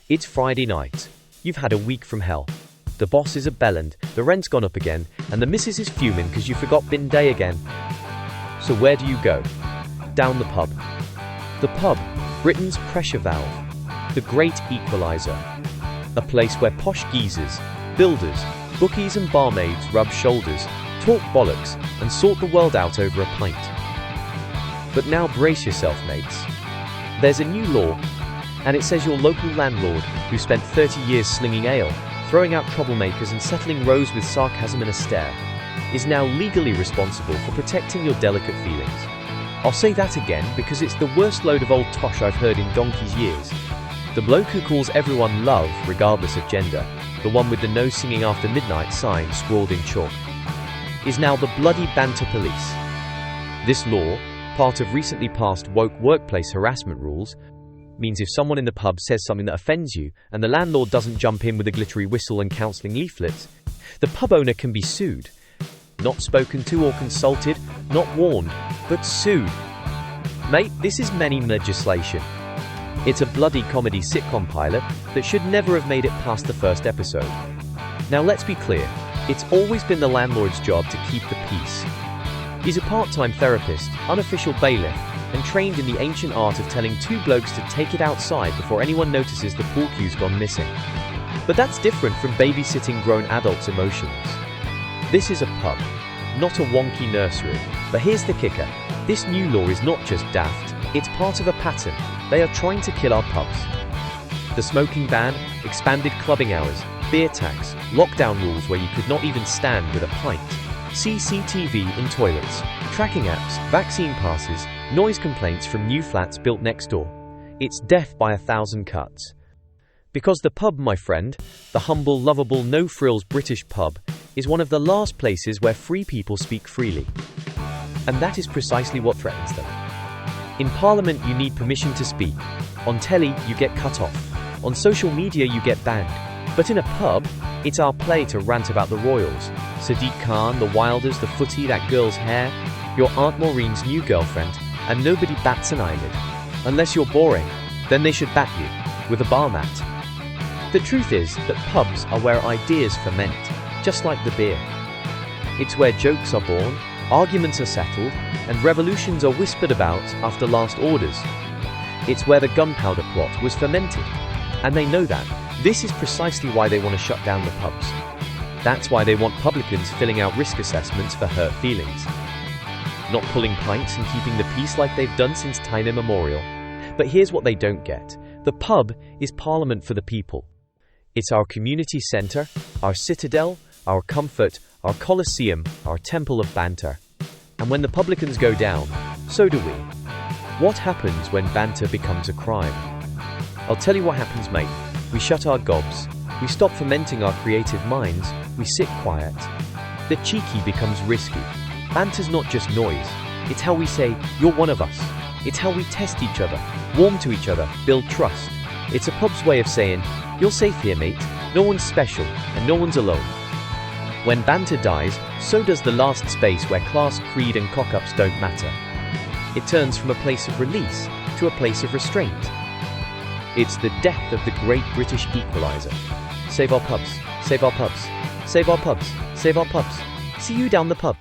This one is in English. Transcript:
It's Friday night. You've had a week from hell. The boss is a bellend, the rent's gone up again, and the missus is fuming because you forgot bin day again. So where do you go? Down the pub. The pub, Britain's pressure valve. The great equalizer. A place where posh geezers, builders, bookies and barmaids rub shoulders, talk bollocks, and sort the world out over a pint. But now brace yourself, mates. There's a new law, and it says your local landlord, who spent 30 years slinging ale, throwing out troublemakers and settling rows with sarcasm and a stare, is now legally responsible for protecting your delicate feelings. I'll say that again because it's the worst load of old tosh I've heard in donkey's years. The bloke who calls everyone love, regardless of gender, the one with the no singing after midnight sign scrawled in chalk, is now the bloody banter police. This law, part of recently passed woke workplace harassment rules, means if someone in the pub says something that offends you and the landlord doesn't jump in with a glittery whistle and counselling leaflets, the pub owner can be sued. Not spoken to or consulted, not warned, but sued. Mate, this is menin legislation. It's a bloody comedy sitcom pilot that should never have made it past the first episode. Now let's be clear, it's always been the landlord's job to keep the peace. He's a part-time therapist, unofficial bailiff, and trained in the ancient art of telling two blokes to take it outside before anyone notices the pool cue's gone missing. But that's different from babysitting grown adults' emotions. This is a pub, not a wonky nursery. But here's the kicker. This new law is not just daft, it's part of a pattern. They are trying to kill our pubs. The smoking ban, expanded clubbing hours, beer tax, lockdown rules where you could not even stand with a pint, CCTV in toilets, tracking apps, vaccine passes, noise complaints from new flats built next door. It's death by 1,000 cuts. Because the pub, my friend, the humble, lovable, no-frills British pub, is one of the last places where free people speak freely. And that is precisely what threatens them. In Parliament you need permission to speak. On telly you get cut off. On social media you get banned. But in a pub, it's our play to rant about the royals, Sadiq Khan, the Wilders, the footy, that girl's hair, your Aunt Maureen's new girlfriend, and nobody bats an eyelid. Unless you're boring, then they should bat you, with a bar mat. The truth is that pubs are where ideas ferment, just like the beer. It's where jokes are born, arguments are settled, and revolutions are whispered about after last orders. It's where the gunpowder plot was fermented, and they know that. This is precisely why they want to shut down the pubs. That's why they want publicans filling out risk assessments for hurt feelings. Not pulling pints and keeping the peace like they've done since time immemorial. But here's what they don't get. The pub is Parliament for the people. It's our community centre, our citadel, our comfort, our Colosseum, our temple of banter. And when the publicans go down, so do we. What happens when banter becomes a crime? I'll tell you what happens, mate. We shut our gobs. We stop fermenting our creative minds. We sit quiet. The cheeky becomes risky. Banter's not just noise. It's how we say, you're one of us. It's how we test each other, warm to each other, build trust. It's a pub's way of saying, you're safe here, mate. No one's special, and no one's alone. When banter dies, so does the last space where class, creed, and cock-ups don't matter. It turns from a place of release to a place of restraint. It's the death of the great British equalizer. Save our pubs, save our pubs, save our pubs, save our pubs. See you down the pub.